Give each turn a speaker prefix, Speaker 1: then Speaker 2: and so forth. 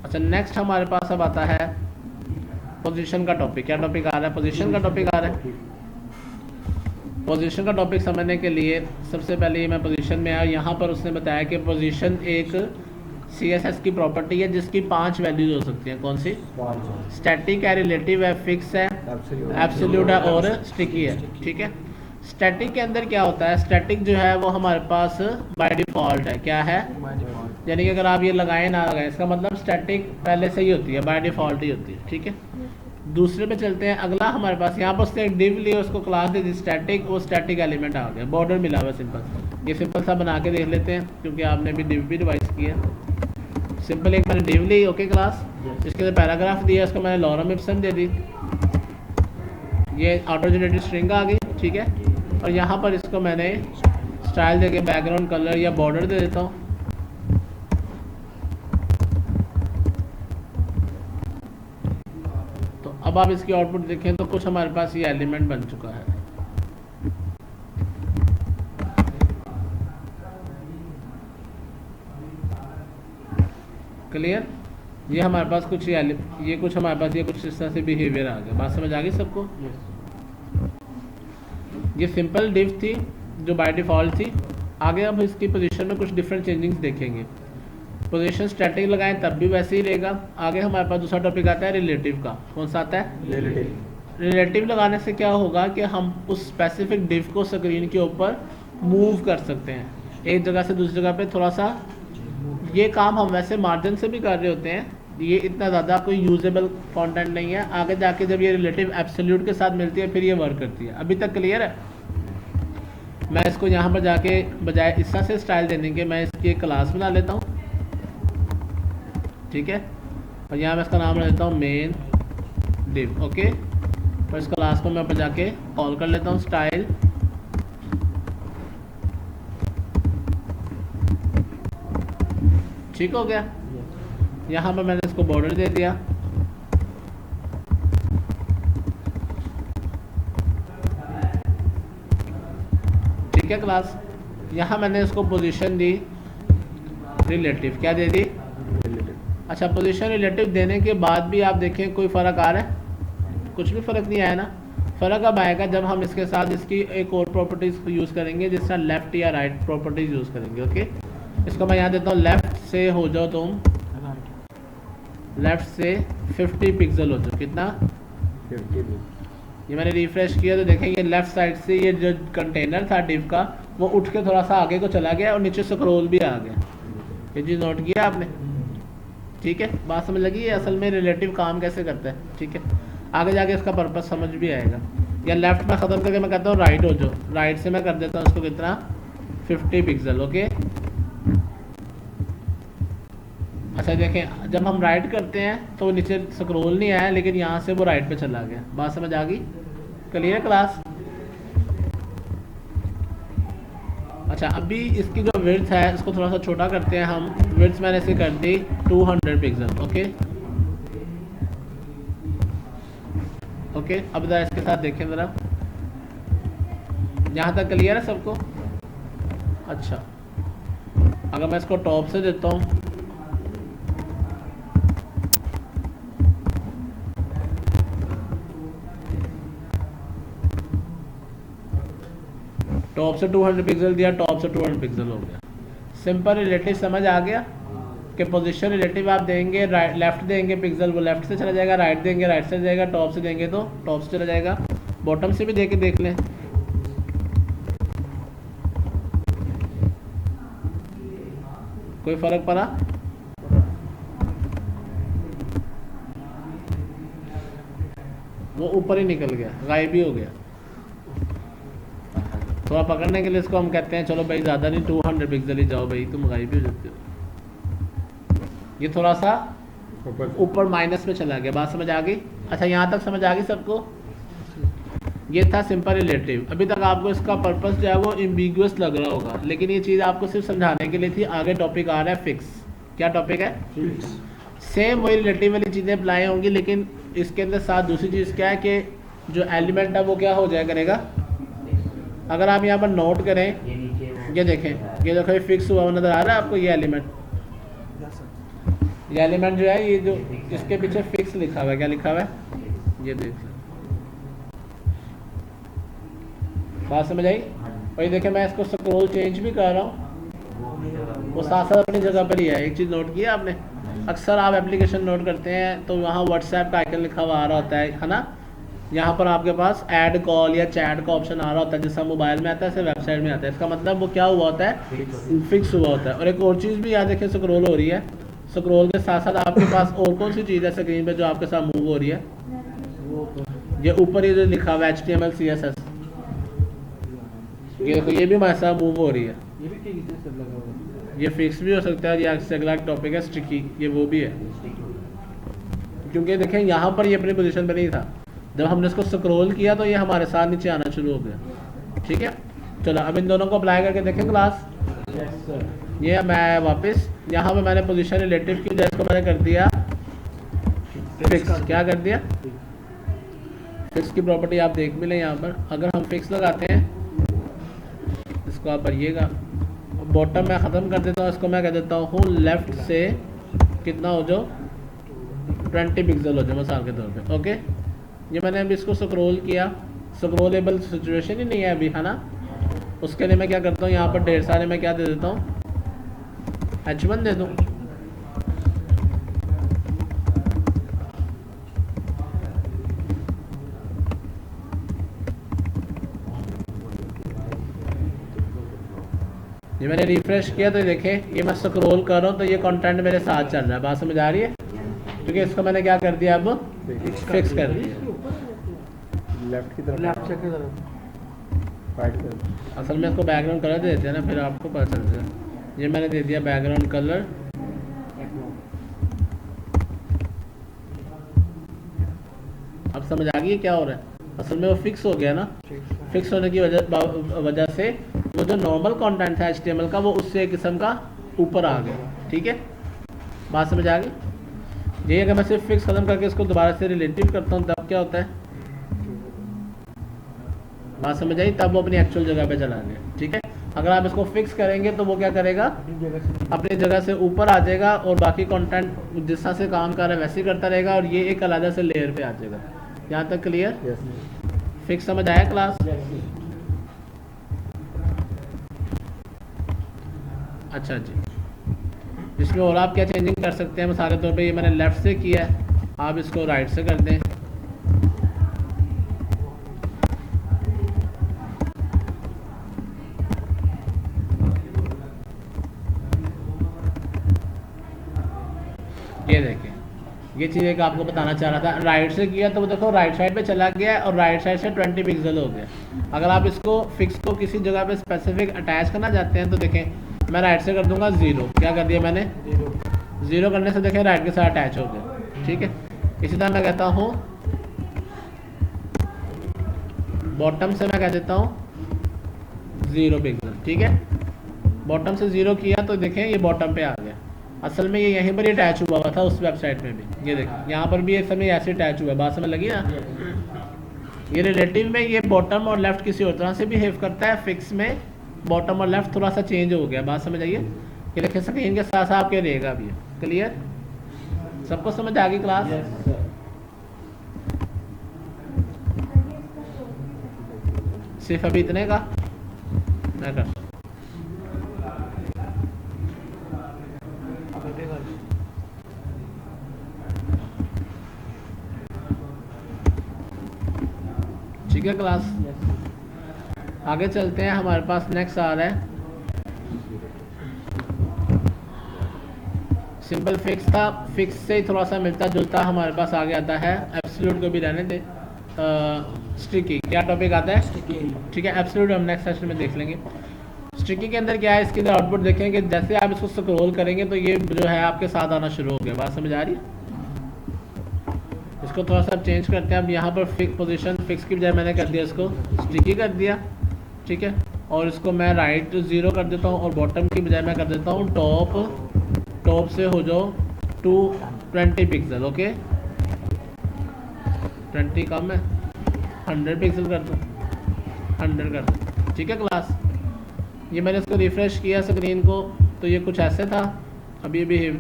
Speaker 1: अच्छा नेक्स्ट हमारे पास अब आता है पोजीशन का टॉपिक। क्या टॉपिक आ रहा है? पोजीशन का टॉपिक आ रहा है। पोजीशन का टॉपिक समझने के लिए सबसे पहले मैं पोजीशन में आया, यहाँ पर उसने बताया कि पोजीशन एक CSS की प्रॉपर्टी है जिसकी 5 वैल्यूज हो सकती हैं। कौन सी? स्टैटिक है, रिलेटिव है, फिक्स है, एब्सोल्यूट है और स्टिकी है। ठीक है। स्टैटिक के अंदर क्या होता है? स्टैटिक जो है वो हमारे पास बाय डिफ़ॉल्ट है। क्या है? यानी कि अगर आप ये लगाएं ना लगाएं, इसका मतलब स्टैटिक पहले से ही होती है, बाय डिफ़ॉल्ट ही होती है। ठीक है। दूसरे पे चलते हैं। अगला हमारे पास यहाँ पर उसने एक डिव लिया, उसको क्लास दे दी स्टैटिक, वो स्टैटिक एलिमेंट आ गया, बॉर्डर मिला हुआ सिंपल। ये सिंपल सा बना के देख लेते हैं क्योंकि आपने भी डिव भी डिवाइस किया। सिंपल एक मैंने डिव ली, ओके क्लास, इसके अंदर पैराग्राफ दिया, इसको मैंने लॉरम इप्सन दे दी, ये ऑटो जनरेटेड स्ट्रिंग आ गई। ठीक है। और यहाँ पर इसको मैंने स्टाइल देके बैकग्राउंड कलर या बॉर्डर दे देता हूँ। तो अब आप इसकी आउटपुट देखें तो कुछ हमारे पास ये एलिमेंट बन चुका है। क्लियर? ये हमारे पास कुछ ये कुछ हमारे पास ये कुछ इस तरह से बिहेवियर आ गया। बात समझ आ गई सबको? ये सिंपल डिव थी जो बाय डिफ़ॉल्ट थी। आगे अब इसकी पोजीशन में कुछ डिफरेंट चेंजिंग्स देखेंगे। पोजीशन स्टैटिक लगाएं तब भी वैसे ही रहेगा। आगे हमारे पास दूसरा टॉपिक आता है रिलेटिव का। कौन सा आता है? रिलेटिव लगाने से क्या होगा कि हम उस स्पेसिफिक डिव को स्क्रीन के ऊपर मूव कर सकते हैं, एक जगह से दूसरी जगह पे थोड़ा सा। ये काम हम वैसे मार्जिन से भी कर रहे होते हैं, ये इतना ज़्यादा कोई यूजेबल कंटेंट नहीं है। आगे जाके जब ये रिलेटिव एब्सोल्यूट के साथ मिलती है फिर ये वर्क करती है। अभी तक क्लियर है? मैं इसको यहाँ पर जाके बजाय इस तरह से स्टाइल देने के मैं इसकी एक क्लास बना लेता हूँ। ठीक है। और यहाँ मैं इसका नाम रख देता हूँ मेन डिव। ओके। और इस क्लास को मैं ऊपर जाके कॉल कर लेता हूँ स्टाइल। ठीक हो गया। यहाँ पर मैंने इसको बॉर्डर दे दिया। ठीक है क्लास। यहाँ मैंने इसको पोजीशन दी रिलेटिव। क्या दे दी? अच्छा, पोजीशन रिलेटिव देने के बाद भी आप देखें कोई फ़र्क आ रहा है? कुछ भी फ़र्क नहीं आया ना। फ़र्क अब आएगा जब हम इसके साथ इसकी एक और प्रॉपर्टीज़ को यूज़ करेंगे, जिस तरह लेफ़्ट या राइट प्रॉपर्टीज़ यूज़ करेंगे। ओके। इसको मैं यहाँ देता हूँ लेफ़्ट से हो जाओ तुम, लेफ़्ट से 50 पिक्सल हो जाओ। कितना?
Speaker 2: 50।
Speaker 1: ये मैंने रिफ्रेश किया तो देखेंगे लेफ़्ट साइड से ये जो कंटेनर था डिव का वो उठ के थोड़ा सा आगे को चला गया और नीचे स्क्रॉल भी आ गया। ये चीज़ नोट किया आपने? ठीक है। बात समझ लगी? ये असल में रिलेटिव काम कैसे करता है। ठीक है। आगे जाके इसका पर्पस समझ भी आएगा। या लेफ़्ट में ख़त्म करके मैं कहता हूँ राइट हो जाओ, राइट से मैं कर देता हूँ इसको कितना? 50 पिक्सल। ओके। अच्छा देखें, जब हम राइट करते हैं तो नीचे स्क्रॉल नहीं आया, लेकिन यहाँ से वो राइट पे चला गया। बात समझ आ गई? Clear class? अच्छा, अभी इसकी जो विड्थ है इसको थोड़ा सा छोटा करते हैं हम। विड्थ मैंने इसे कर दी 200 पिक्सल। ओके। ओके। अब ज़रा इसके साथ देखें ज़रा, यहाँ तक क्लियर है सबको? अच्छा, अगर मैं इसको टॉप से देता हूँ, टॉप से 200 पिक्सल दिया, टॉप से 200 पिक्सल हो गया। सिंपल रिलेटिव समझ आ गया कि पोजीशन रिलेटिव आप देंगे, राइट लेफ्ट देंगे पिक्सल वो लेफ्ट से चला जाएगा, राइट देंगे राइट से जाएगा, टॉप से देंगे तो टॉप से चला जाएगा। बॉटम से भी दे के देख लें। कोई फर्क पड़ा? वो ऊपर ही निकल गया, गायब ही हो गया। थोड़ा पकड़ने के लिए इसको हम कहते हैं चलो भाई ज़्यादा नहीं 200 पिक्सल ही जाओ भाई, तुम गायब ही हो जाते हो। ये थोड़ा सा ऊपर माइनस में चला गया। बात समझ आ गई? अच्छा, यहाँ तक समझ आ गई सबको? ये था सिंपल रिलेटिव। अभी तक आपको इसका पर्पस जो है वो एम्बिगुअस लग रहा होगा, लेकिन ये चीज़ आपको सिर्फ समझाने के लिए थी। आगे टॉपिक आ रहा है फिक्स। क्या टॉपिक है? फिक्स। सेम वही रिलेटिव वाली चीज़ें अप्लाई होंगी, लेकिन इसके अंदर साथ दूसरी चीज़ क्या है कि जो एलिमेंट है वो क्या हो जाया करेगा। अगर आप यहाँ पर नोट करें, ये देखें, ये देखो ये फिक्स हुआ नज़र आ रहा है आपको ये एलिमेंट। ये एलिमेंट जो है, ये जो इसके पीछे फिक्स लिखा हुआ है, क्या लिखा हुआ है, ये देख लो, बात समझ आई। और ये देखें मैं इसको स्क्रॉल चेंज भी कर रहा हूँ, वो साथ साथ अपनी जगह पर ही है। एक चीज़ नोट किया आपने, अक्सर आप एप्लीकेशन नोट करते हैं तो वहाँ व्हाट्सएप का आइकन लिखा हुआ आ रहा होता है ना, यहाँ पर आपके पास ऐड कॉल या चैट का ऑप्शन आ रहा होता है, जैसा मोबाइल में आता है, ऐसे वेबसाइट में आता है। इसका मतलब वो क्या हुआ होता है, फिक्स हुआ होता है। और एक और चीज़ भी याद रखें, स्क्रॉल हो रही है, स्क्रॉल के साथ साथ आपके पास और कौन सी चीज़ है स्क्रीन पे जो आपके साथ मूव हो रही है, ये ऊपर ये जो लिखा हुआ है HTML CSS, ये देखो, ये भी हमारे साथ मूव हो रही है, ये फिक्स भी हो सकता है। या अगला टॉपिक है स्टिकी, ये वो भी है, क्योंकि देखें यहाँ पर ये अपनी पोजीशन पर नहीं था, जब हमने इसको स्क्रॉल किया तो ये हमारे साथ नीचे आना शुरू हो गया। ठीक है, चलो अब इन दोनों को अप्लाई करके देखें क्लास। ये मैं वापस यहाँ पे मैंने पोजीशन रिलेटिव की वजह, इसको मैंने कर दिया फिक्स। क्या कर दिया, फिक्स की प्रॉपर्टी आप देख भी लें यहाँ पर। अगर हम फिक्स लगाते हैं, इसको आप भरिएगा, बॉटम में ख़त्म कर देता हूँ, इसको मैं कह देता हूँ लेफ़्ट से कितना हो जाओ, 20 पिक्सल हो जाए मिसाल के तौर पे। ओके, ये मैंने अभी इसको स्क्रॉल किया, स्क्रॉलेबल सिचुएशन ही नहीं है अभी, है ना। उसके लिए मैं क्या करता हूँ, यहाँ पर ढेर सारे मैं क्या दे देता हूँ, H1 दे दूँ। ये मैंने रिफ्रेश किया तो देखें, ये मैं स्क्रॉल कर रहा हूँ तो ये कंटेंट मेरे साथ चल रहा है, बात समझ आ रही है, क्योंकि इसको मैंने क्या कर दिया, अब फिक्स कर दिया
Speaker 2: लेफ्ट की तरफ, राइट की तरफ।
Speaker 1: असल में इसको बैकग्राउंड कलर दे देते हैं ना, फिर आपको पता चल जाए। ये मैंने दे दिया बैकग्राउंड कलर, अब समझ आ गई क्या हो रहा है। असल में वो फिक्स हो गया ना, फिक्स होने की वजह से वो जो नॉर्मल कंटेंट था HTML का, वो उससे एक किस्म का ऊपर आ गया। ठीक है, बात समझ आ गई। ये अगर मैं सिर्फ फिक्स खत्म करके इसको दोबारा से रिलेटिव करता हूँ तब क्या होता है, बात समझ आई, तब वो अपनी एक्चुअल जगह पे चला गया। ठीक है, अगर आप इसको फिक्स करेंगे तो वो क्या करेगा, अपनी जगह से ऊपर आ जाएगा और बाकी कंटेंट जिस तरह से काम कर रहा है वैसे ही करता रहेगा, और ये एक अलग से लेयर पे आ जाएगा। यहाँ तक क्लियर, फिक्स समझ आया क्लास। अच्छा जी, इसमें और आप क्या चेंजिंग कर सकते हैं, मिसाल के तौर पे ये मैंने लेफ़्ट से किया है, आप इसको राइट से कर दें। ये देखें, ये चीज़ एक आपको बताना चाह रहा था। राइट से किया तो वो देखो राइट साइड पे चला गया और राइट साइड से 20 पिक्सल हो गया। अगर आप इसको फिक्स को किसी जगह पे स्पेसिफिक अटैच करना चाहते हैं तो देखें, मैं राइट से कर दूंगा 0। क्या कर दिया मैंने, 0 करने से देखें राइट के साथ अटैच हो गया। ठीक है, इसी तरह मैं कहता हूँ बॉटम से, मैं कह देता हूँ 0 पिक्सल। ठीक है, बॉटम से 0 किया तो देखें ये बॉटम पे आ गया। असल में ये यहीं पर ही अटैच हुआ था उस वेबसाइट में भी, ये देखें यहाँ पर भी एक समय ऐसे अटैच हुआ है, बात समझ लगी ना। ये रिलेटिव में ये बॉटम और लेफ्ट किसी और तरह से बिहेव करता है, फिक्स में बॉटम और लेफ्ट थोड़ा सा चेंज हो गया, बात समझ आइए। ये देखिए स्क्रीन के साथ साथ आपके रहेगा अभी। क्लियर, सबको समझ आ गई क्लास। सिर्फ अभी इतने का मैं कर, ठीक है क्लास। आगे चलते हैं, हमारे पास नेक्स्ट आ रहा है सिंपल फिक्स था, फिक्स से ही थोड़ा सा मिलता जुलता हमारे पास आगे आता है एब्सोल्यूट को भी रहने दे, स्टिकी। क्या टॉपिक आता है, ठीक है, एब्सोल्यूट हम नेक्स्ट सेशन में देख लेंगे। स्टिकी के अंदर क्या है, इसके अंदर आउटपुट देखेंगे, जैसे आप इसको स्क्रॉल करेंगे तो ये जो है आपके साथ आना शुरू हो गया, बात समझ आ रही है। इसको थोड़ा सा चेंज करते हैं। अब यहाँ पर फिक्स पोजीशन, फिक्स की बजाय मैंने कर दिया इसको स्टिकी कर दिया। ठीक है, और इसको मैं राइट 0 कर देता हूँ और बॉटम की बजाय मैं कर देता हूँ टॉप से हो जाओ 20 पिक्सल। ओके, 20 कम है, 100 पिक्सल कर दो, 100 कर दो। ठीक है क्लास, ये मैंने इसको रिफ्रेश किया स्क्रीन को तो ये कुछ ऐसे था, अब ये बिहेव